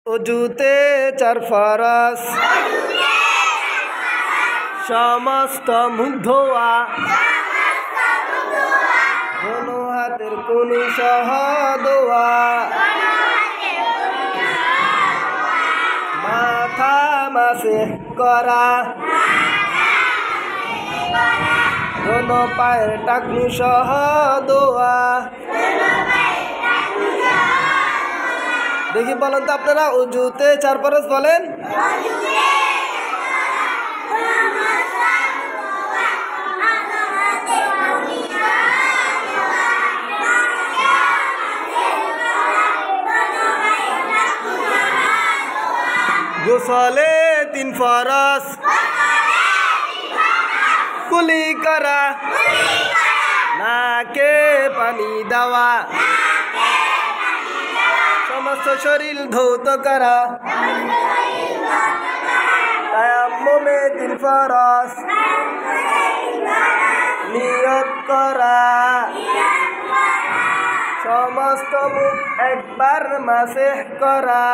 অজুতে চার ফরজ সমস্ত মুখ ধোয়া দোনো হাতের কোনি সহ দোয়া মাথা মাসে করা দোনো পায়ের টাকনু সহ দোয়া। দেখি বলেন তো আপনারা অজুতে চার ফরজ বলেন। গোসলে তিন ফরজ কুলি করা নাকে পানি দেওয়া সমস্ত শরীর ধৌত করা তায়াম্মুমে তিন ফরজ নিয়ত করা সমস্ত মুখ একবার মাসেহ করা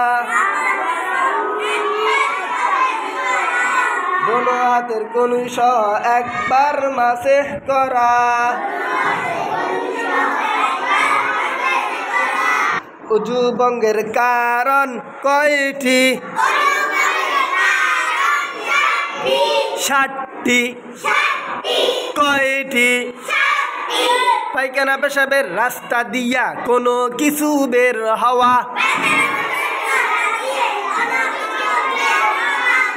দোনো হাতের কনুই সহ একবার মাসেহ করা। অজু ভঙ্গের কারণ কয়টি? 60টি। কয়টি? পায়খানা পেশাবের রাস্তা দিয়া কোনো কিছু বের হওয়া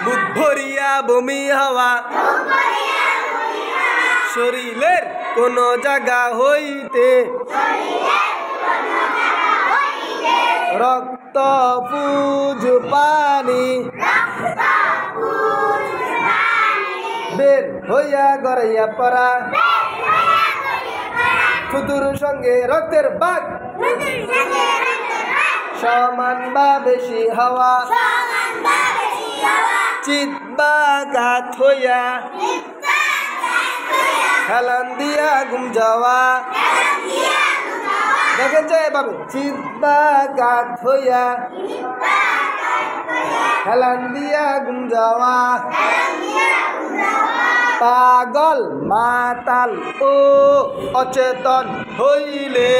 বুক ভরিয়া বমি হওয়া শরীরের কোন জায়গা হইতে রক্ত পুজ পানি বের হইয়া গড়াইয়া পড়া ফুতুর সঙ্গে রক্তের বাগ সমান বা বেশি হওয়া চিত বাগাত হইয়া হেলান দিয়া ঘুম যাওয়া। দেখেন যে এভাবে চিত বাগাত হইয়া হেলান দিয়া ঘুম যাওয়া। পাগল মাতাল ও অচেতন হইলে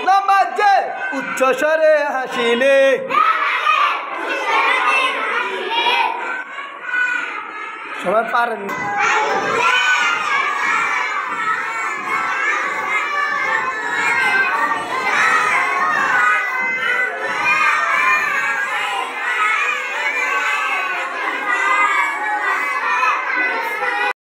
নামাজে উচ্চ স্বরে হাসিলে সবাই পারেন।